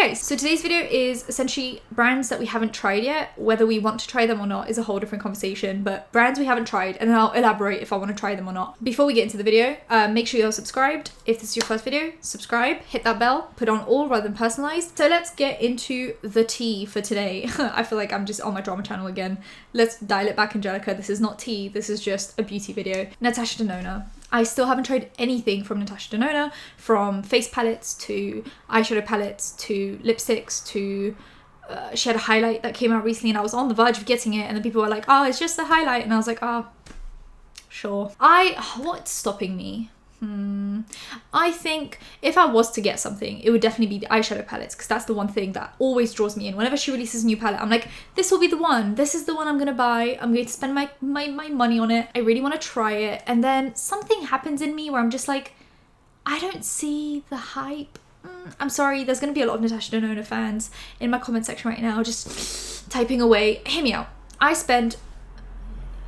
Okay, so today's video is essentially brands that we haven't tried yet. Whether we want to try them or not is a whole different conversation, but brands we haven't tried, and then I'll elaborate if I want to try them or not. Before we get into the video, make sure you're subscribed. If this is your first video, subscribe, hit that bell, put on all rather than personalized. So let's get into the tea for today. I feel like I'm just on my drama channel again. Let's dial it back, Angelika. This is not tea, this is just a beauty video. Natasha Denona. I still haven't tried anything from Natasha Denona, from face palettes to eyeshadow palettes to lipsticks to she had a highlight that came out recently and I was on the verge of getting it, and then people were like, oh, it's just a highlight, and I was like, oh, sure. What's stopping me? I think if I was to get something, it would definitely be the eyeshadow palettes, because that's the one thing that always draws me in. Whenever she releases a new palette, I'm like, this will be the one. This is the one I'm gonna buy. I'm going to spend my money on it. I really want to try it. And then something happens in me where I'm just like, I don't see the hype. I'm sorry, there's gonna be a lot of Natasha Denona fans in my comment section right now just typing away. Hear me out. I spend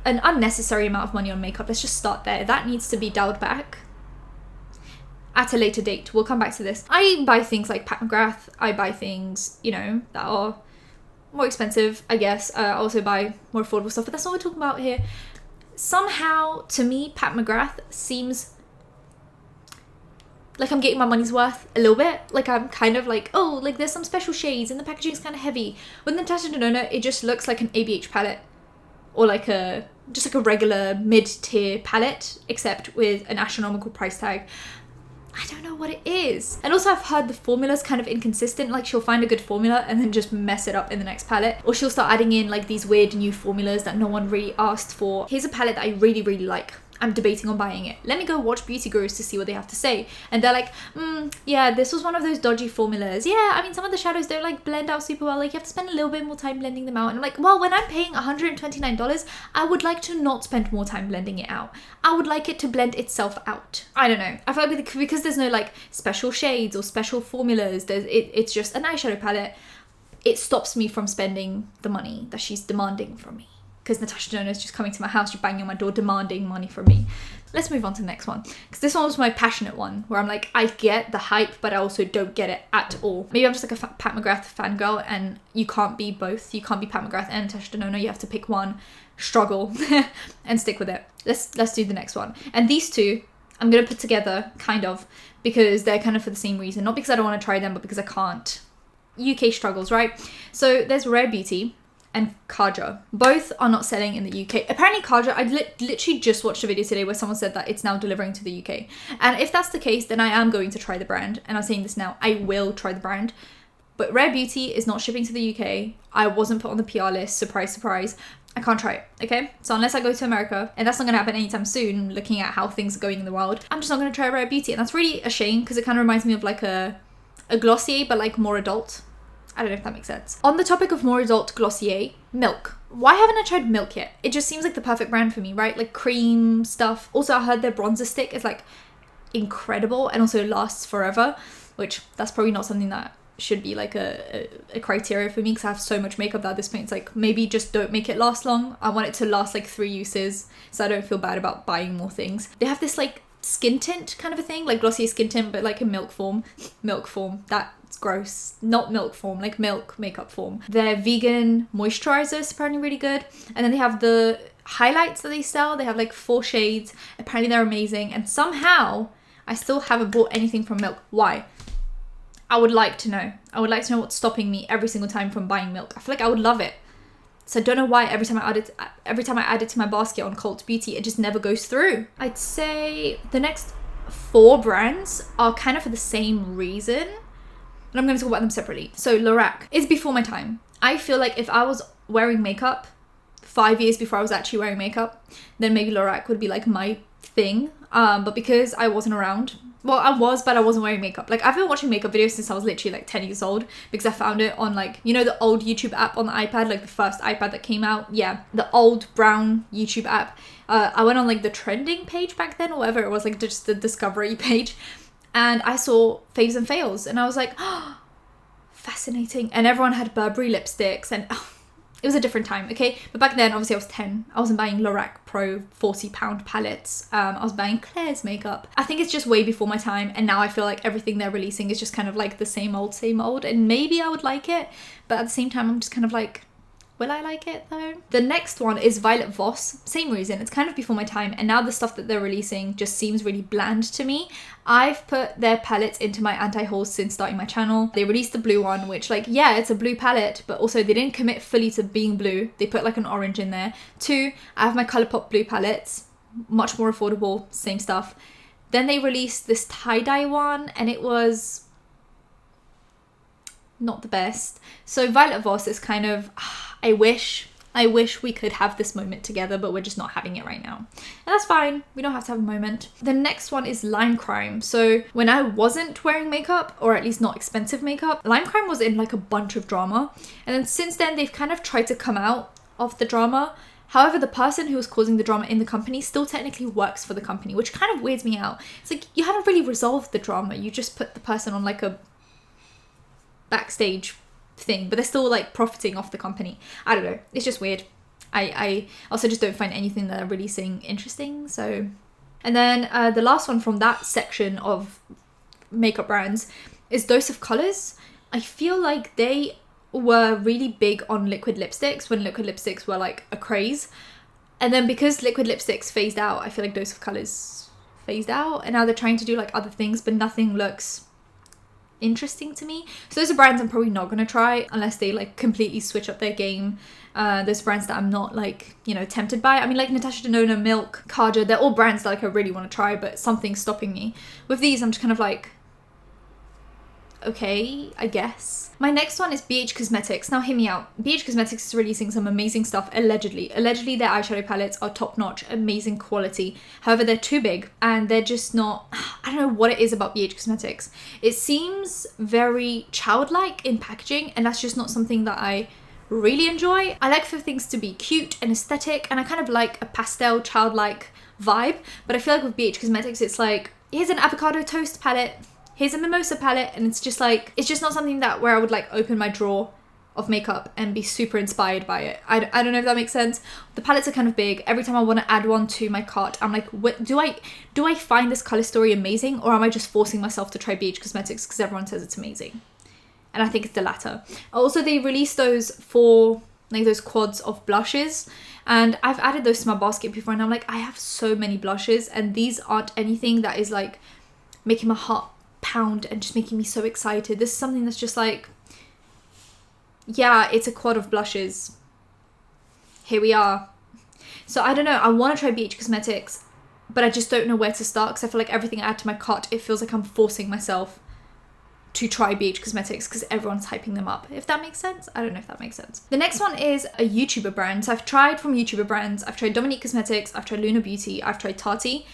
an unnecessary amount of money on makeup. Let's just start there. That needs to be dialed back at a later date. We'll come back to this. I buy things like Pat McGrath. I buy things, you know, that are more expensive, I guess. I also buy more affordable stuff, but that's not what we're talking about here. Somehow, to me, Pat McGrath seems like I'm getting my money's worth a little bit. Like I'm kind of like, oh, like there's some special shades and the packaging is kind of heavy. With Natasha Denona, it just looks like an ABH palette, or like just like a regular mid-tier palette, except with an astronomical price tag. I don't know what it is. And also I've heard the formula's kind of inconsistent. Like she'll find a good formula and then just mess it up in the next palette. Or she'll start adding in like these weird new formulas that no one really asked for. Here's a palette that I really, really like. I'm debating on buying it. Let me go watch beauty gurus to see what they have to say. And they're like, yeah, this was one of those dodgy formulas. Yeah, I mean, some of the shadows don't like blend out super well. Like you have to spend a little bit more time blending them out. And I'm like, well, when I'm paying $129, I would like to not spend more time blending it out. I would like it to blend itself out. I don't know. I feel like because there's no like special shades or special formulas, it's just an eyeshadow palette. It stops me from spending the money that she's demanding from me. Because Natasha Denona is just coming to my house, just banging on my door, demanding money from me. Let's move on to the next one. Because this one was my passionate one, where I'm like, I get the hype, but I also don't get it at all. Maybe I'm just like a Pat McGrath fangirl, and you can't be both. You can't be Pat McGrath and Natasha Denona. You have to pick one, struggle, and stick with it. Let's do the next one. And these two, I'm going to put together, kind of, because they're kind of for the same reason. Not because I don't want to try them, but because I can't. UK struggles, right? So there's Rare Beauty and Kaja. Both are not selling in the UK. Apparently Kaja, I literally just watched a video today where someone said that it's now delivering to the UK. And if that's the case, then I am going to try the brand. And I'm saying this now, I will try the brand. But Rare Beauty is not shipping to the UK. I wasn't put on the PR list, surprise, surprise. I can't try it, okay? So unless I go to America, and that's not gonna happen anytime soon, looking at how things are going in the world, I'm just not gonna try Rare Beauty. And that's really a shame, because it kind of reminds me of like a Glossier, but like more adult. I don't know if that makes sense. On the topic of more adult Glossier, Milk. Why haven't I tried Milk yet? It just seems like the perfect brand for me, right? Like cream stuff. Also, I heard their bronzer stick is like incredible and also lasts forever, which that's probably not something that should be like a criteria for me, because I have so much makeup that at this point it's like, maybe just don't make it last long. I want it to last like 3 uses so I don't feel bad about buying more things. They have this like skin tint kind of a thing, like Glossier skin tint, but like in milk form. Milk form. That's gross. Not milk form, like milk makeup form. Their vegan moisturizer is apparently really good. And then they have the highlights that they sell. They have like 4 shades. Apparently they're amazing. And somehow I still haven't bought anything from Milk. Why? I would like to know. I would like to know what's stopping me every single time from buying Milk. I feel like I would love it. So I don't know why every time I add it to my basket on Cult Beauty, it just never goes through. I'd say the next 4 brands are kind of for the same reason, and I'm going to talk about them separately. So Lorac is before my time. I feel like if I was wearing makeup 5 years before I was actually wearing makeup, then maybe Lorac would be like my thing. But because I wasn't around, well, I was, but I wasn't wearing makeup. Like, I've been watching makeup videos since I was literally like 10 years old, because I found it on like, you know, the old YouTube app on the iPad, like the first iPad that came out. Yeah, the old brown YouTube app. I went on like the trending page back then, or whatever it was, like just the discovery page. And I saw faves and fails, and I was like, oh, fascinating. And everyone had Burberry lipsticks, and It was a different time, okay? But back then, obviously I was 10. I wasn't buying Lorac Pro 40-pound palettes. I was buying Claire's makeup. I think it's just way before my time, and now I feel like everything they're releasing is just kind of like the same old, and maybe I would like it, but at the same time, I'm just kind of like, will I like it though? The next one is Violet Voss. Same reason, it's kind of before my time, and now the stuff that they're releasing just seems really bland to me. I've put their palettes into my anti-hauls since starting my channel. They released the blue one, which like, yeah, it's a blue palette, but also they didn't commit fully to being blue. They put like an orange in there. 2, I have my Colourpop blue palettes, much more affordable, same stuff. Then they released this tie-dye one, and it was not the best. So Violet Voss is kind of, I wish we could have this moment together, but we're just not having it right now. And that's fine. We don't have to have a moment. The next one is Lime Crime. So when I wasn't wearing makeup, or at least not expensive makeup, Lime Crime was in like a bunch of drama. And then since then, they've kind of tried to come out of the drama. However, the person who was causing the drama in the company still technically works for the company, which kind of weirds me out. It's like, you haven't really resolved the drama. You just put the person on like a backstage thing, but they're still like profiting off the company. I don't know, it's just weird. I also just don't find anything that they're releasing interesting. So, and then the last one from that section of makeup brands is Dose of Colors. I feel like they were really big on liquid lipsticks when liquid lipsticks were like a craze, and then because liquid lipsticks phased out, I feel like Dose of Colors phased out, and now they're trying to do like other things, but nothing looks interesting to me. So those are brands I'm probably not going to try unless they like completely switch up their game. Those brands that I'm not like, you know, tempted by. I mean, like Natasha Denona, Milk, Kaja, they're all brands that like I really want to try, but something's stopping me. With these, I'm just kind of like, okay, I guess. My next one is BH Cosmetics. Now hear me out. BH Cosmetics is releasing some amazing stuff, allegedly. Allegedly their eyeshadow palettes are top notch, amazing quality. However, they're too big and they're just not, I don't know what it is about BH Cosmetics. It seems very childlike in packaging, and that's just not something that I really enjoy. I like for things to be cute and aesthetic, and I kind of like a pastel childlike vibe, but I feel like with BH Cosmetics it's like, here's an avocado toast palette, here's a mimosa palette, and it's just like, it's just not something that where I would like open my drawer of makeup and be super inspired by it. I don't know if that makes sense. The palettes are kind of big. Every time I want to add one to my cart, I'm like, what, do I find this color story amazing, or am I just forcing myself to try BH Cosmetics because everyone says it's amazing? And I think it's the latter. Also, they released those for like those quads of blushes, and I've added those to my basket before, and I'm like, I have so many blushes, and these aren't anything that is like making my heart pound and just making me so excited. This is something that's just like, yeah, it's a quad of blushes. Here we are. So I don't know, I want to try BH Cosmetics, but I just don't know where to start because I feel like everything I add to my cart, it feels like I'm forcing myself to try BH Cosmetics because everyone's hyping them up. If that makes sense? I don't know if that makes sense. The next one is a YouTuber brand. So I've tried from YouTuber brands. I've tried Dominique Cosmetics, I've tried Luna Beauty, I've tried Tati.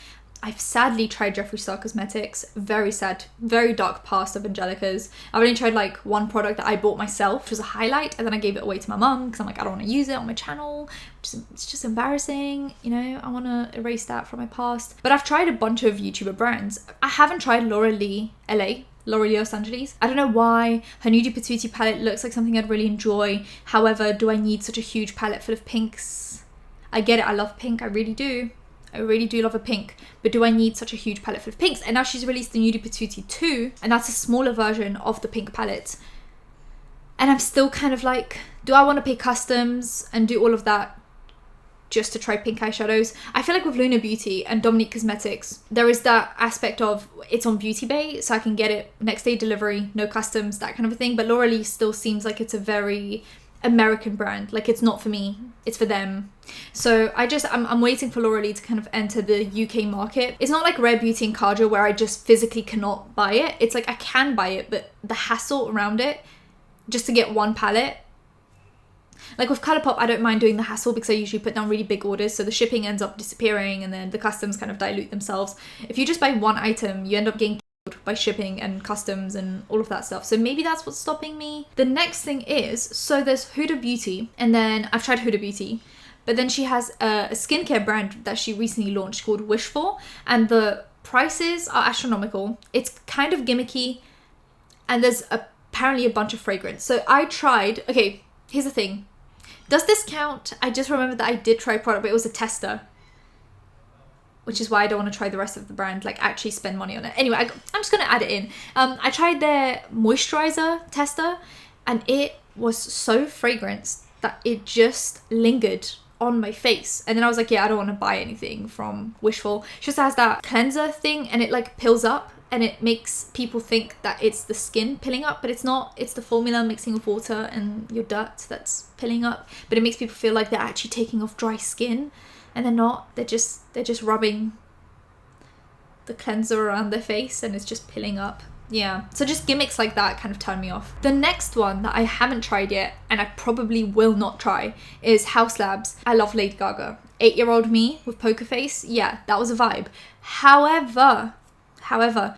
I've sadly tried Jeffree Star Cosmetics. Very sad, very dark past of Angelika's. I've only tried like one product that I bought myself, which was a highlight, and then I gave it away to my mum because I'm like, I don't want to use it on my channel. It's just embarrassing, you know, I want to erase that from my past. But I've tried a bunch of YouTuber brands. I haven't tried Laura Lee LA. Laura Lee Los Angeles. I don't know why. Her Nudie Patootie palette looks like something I'd really enjoy. However, do I need such a huge palette full of pinks? I get it, I love pink, I really do. I really do love a pink, but do I need such a huge palette full of pinks? And now she's released the Nudie Patootie 2, and that's a smaller version of the pink palette. And I'm still kind of like, do I want to pay customs and do all of that just to try pink eyeshadows? I feel like with Luna Beauty and Dominique Cosmetics, there is that aspect of it's on Beauty Bay, so I can get it next day delivery, no customs, that kind of a thing. But Laura Lee still seems like it's a very American brand. Like, it's not for me, it's for them. So I'm waiting for Laura Lee to kind of enter the UK market. It's not like Rare Beauty and Kaja where I just physically cannot buy it. It's like I can buy it, but the hassle around it just to get one palette. Like with Colourpop, I don't mind doing the hassle because I usually put down really big orders, so the shipping ends up disappearing and then the customs kind of dilute themselves. If you just buy one item, you end up getting by shipping and customs and all of that stuff. So maybe that's what's stopping me. The next thing is, so there's Huda Beauty, and then I've tried Huda Beauty, but then she has a skincare brand that she recently launched called Wishful, and the prices are astronomical. It's kind of gimmicky, and there's apparently a bunch of fragrance. So I tried, okay, here's the thing. Does this count? I just remember that I did try a product, but it was a tester, which is why I don't want to try the rest of the brand, like actually spend money on it. Anyway, I'm just going to add it in. I tried their moisturizer tester, and it was so fragrant that it just lingered on my face. And then I was like, yeah, I don't want to buy anything from Wishful. She just has that cleanser thing, and it like pills up, and it makes people think that it's the skin pilling up, but it's not. It's the formula mixing with water and your dirt that's pilling up. But it makes people feel like they're actually taking off dry skin, and they're not. They're just rubbing the cleanser around their face, and it's just pilling up. Yeah, so just gimmicks like that kind of turn me off. The next one that I haven't tried yet, and I probably will not try, is House Labs. I love Lady Gaga. 8-year-old me with poker face, yeah, that was a vibe. However,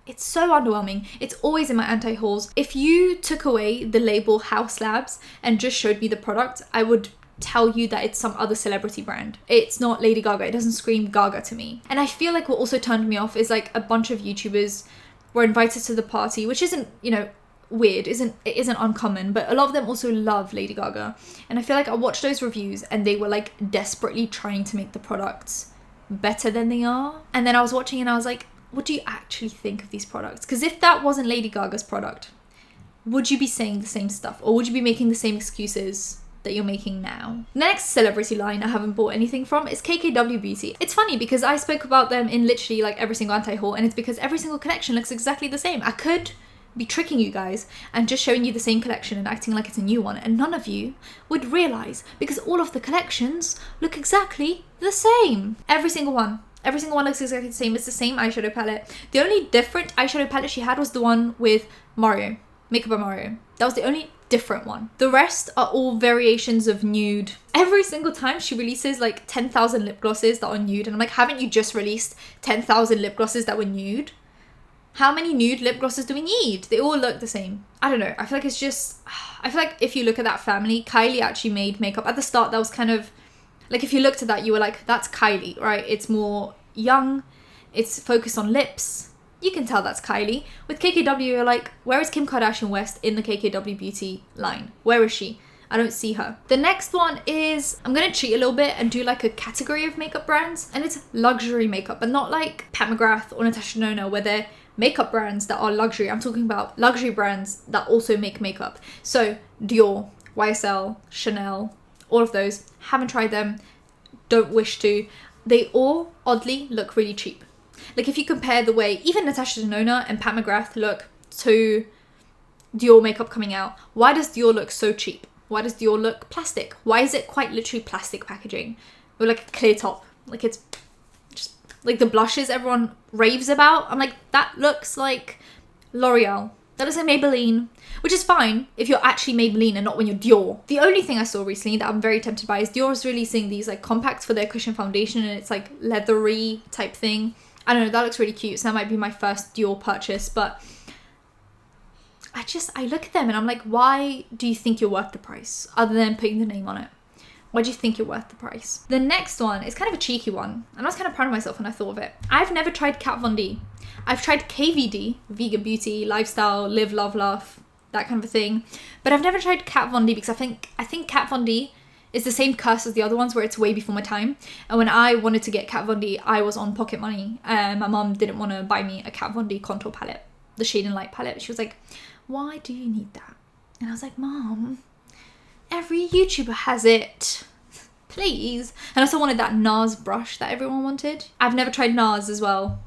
it's so underwhelming. It's always in my anti-hauls. If you took away the label House Labs and just showed me the product, I would tell you that it's some other celebrity brand. It's not Lady Gaga. It doesn't scream Gaga to me. And I feel like what also turned me off is like a bunch of YouTubers were invited to the party, which isn't, you know, weird, it isn't uncommon, but a lot of them also love Lady Gaga. And I feel like I watched those reviews and they were like desperately trying to make the products better than they are. And then I was watching and I was like, what do you actually think of these products? Because if that wasn't Lady Gaga's product, would you be saying the same stuff? Or would you be making the same excuses that you're making now? Next celebrity line I haven't bought anything from is KKW Beauty. It's funny because I spoke about them in literally like every single anti-haul, and it's because every single collection looks exactly the same. I could be tricking you guys and just showing you the same collection and acting like it's a new one, and none of you would realize because all of the collections look exactly the same. Every single one looks exactly the same. It's the same eyeshadow palette. The only different eyeshadow palette she had was the one with Mario, Makeup by Mario. That was the only different one. The rest are all variations of nude. Every single time she releases like 10,000 lip glosses that are nude, and I'm like, haven't you just released 10,000 lip glosses that were nude? How many nude lip glosses do we need? They all look the same. I don't know. I feel like it's just, I feel like if you look at that family, Kylie actually made makeup. At the start, that was kind of, like if you looked at that, you were like, that's Kylie, right? It's more young. It's focused on lips. You can tell that's Kylie. With KKW, you're like, where is Kim Kardashian West in the KKW Beauty line? Where is she? I don't see her. The next one is, I'm going to cheat a little bit and do like a category of makeup brands, and it's luxury makeup, but not like Pat McGrath or Natasha Denona where they're makeup brands that are luxury. I'm talking about luxury brands that also make makeup. So Dior, YSL, Chanel, all of those. Haven't tried them, don't wish to. They all oddly look really cheap. Like if you compare the way even Natasha Denona and Pat McGrath look to Dior makeup coming out, why does Dior look so cheap? Why does Dior look plastic? Why is it quite literally plastic packaging with like a clear top? Like it's just like the blushes everyone raves about. I'm like, that looks like L'Oreal. That looks like Maybelline, which is fine if you're actually Maybelline and not when you're Dior. The only thing I saw recently that I'm very tempted by is Dior is releasing these like compacts for their cushion foundation, and it's like leathery type thing. I don't know, that looks really cute, so that might be my first Dior purchase, but I look at them and I'm like, why do you think you're worth the price? Other than putting the name on it. Why do you think you're worth the price? The next one is kind of a cheeky one, and I was kind of proud of myself when I thought of it. I've never tried Kat Von D. I've tried KVD, Vegan Beauty, Lifestyle, Live, Love, Laugh, that kind of a thing. But I've never tried Kat Von D because I think Kat Von D is the same curse as the other ones where it's way before my time. And when I wanted to get Kat Von D, I was on pocket money. My mum didn't want to buy me a Kat Von D contour palette, the Shade and Light palette. She was like, why do you need that? And I was like, Mom, every YouTuber has it. Please. And I also wanted that NARS brush that everyone wanted. I've never tried NARS as well.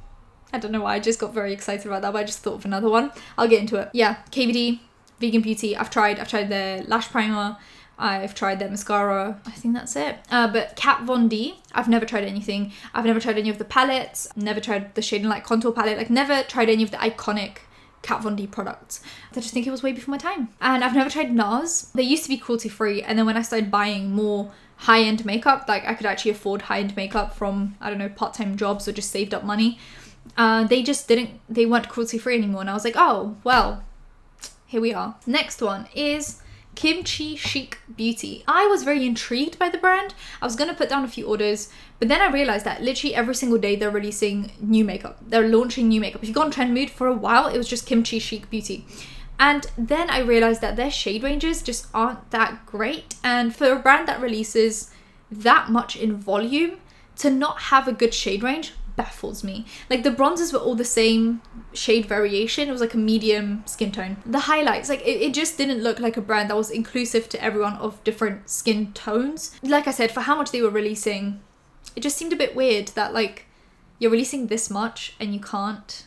I don't know why, I just got very excited about that, but I just thought of another one. I'll get into it. Yeah, KVD, Vegan Beauty, I've tried their lash primer, I've tried their mascara, I think that's it. But Kat Von D, I've never tried anything. I've never tried any of the palettes, never tried the Shade and Light contour palette, like never tried any of the iconic Kat Von D products. I just think it was way before my time. And I've never tried NARS. They used to be cruelty free, and then when I started buying more high-end makeup, like I could actually afford high-end makeup from, I don't know, part-time jobs or just saved up money, they weren't cruelty free anymore, and I was like, oh well, here we are. Next one is Kimchi Chic Beauty. I was very intrigued by the brand. I was gonna put down a few orders, but then I realized that literally every single day they're releasing new makeup. They're launching new makeup. If you go on Trend Mood for a while, it was just Kimchi Chic Beauty. And then I realized that their shade ranges just aren't that great. And for a brand that releases that much in volume, to not have a good shade range baffles me. Like the bronzers were all the same shade variation. It was like a medium skin tone. The highlights, like it just didn't look like a brand that was inclusive to everyone of different skin tones. Like I said, for how much they were releasing, it just seemed a bit weird that like you're releasing this much and you can't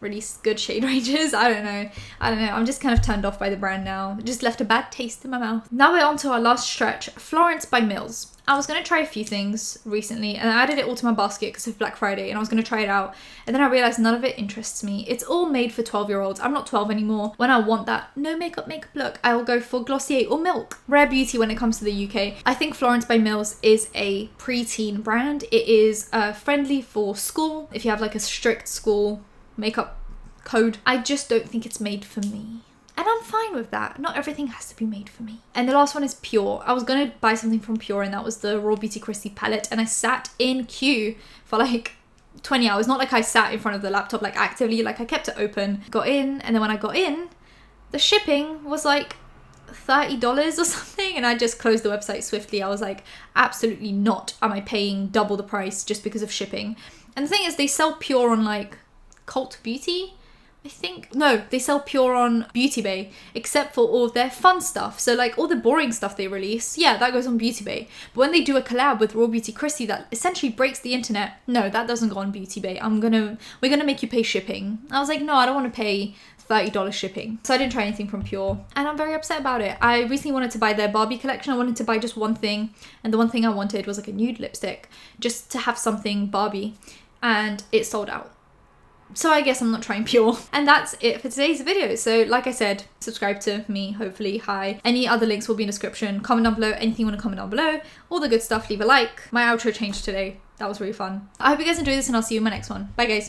release good shade ranges. I don't know. I'm just kind of turned off by the brand now. It just left a bad taste in my mouth. Now we're on to our last stretch, Florence by Mills. I was going to try a few things recently and I added it all to my basket because of Black Friday and I was going to try it out, and then I realized none of it interests me. It's all made for 12-year-olds. I'm not 12 anymore. When I want that no makeup look, I will go for Glossier or Milk. Rare beauty when it comes to the UK. I think Florence by Mills is a preteen brand. It is friendly for school if you have like a strict school makeup code. I just don't think it's made for me. And I'm fine with that. Not everything has to be made for me. And the last one is Pure. I was going to buy something from Pure and that was the Raw Beauty Christy palette. And I sat in queue for like 20 hours. Not like I sat in front of the laptop like actively. Like I kept it open, got in. And then when I got in, the shipping was like $30 or something. And I just closed the website swiftly. I was like, absolutely not am I paying double the price just because of shipping. And the thing is, they sell Pure on like Cult Beauty, I think. No, they sell Pure on Beauty Bay, except for all of their fun stuff. So like all the boring stuff they release, yeah, that goes on Beauty Bay. But when they do a collab with Raw Beauty Christy that essentially breaks the internet, no, that doesn't go on Beauty Bay. We're gonna make you pay shipping. I was like, no, I don't want to pay $30 shipping. So I didn't try anything from Pure and I'm very upset about it. I recently wanted to buy their Barbie collection. I wanted to buy just one thing, and the one thing I wanted was like a nude lipstick, just to have something Barbie, and it sold out. So I guess I'm not trying Pure. And that's it for today's video. So like I said, subscribe to me, hopefully. Hi. Any other links will be in the description. Comment down below. Anything you want to comment down below. All the good stuff. Leave a like. My outro changed today. That was really fun. I hope you guys enjoyed this and I'll see you in my next one. Bye guys.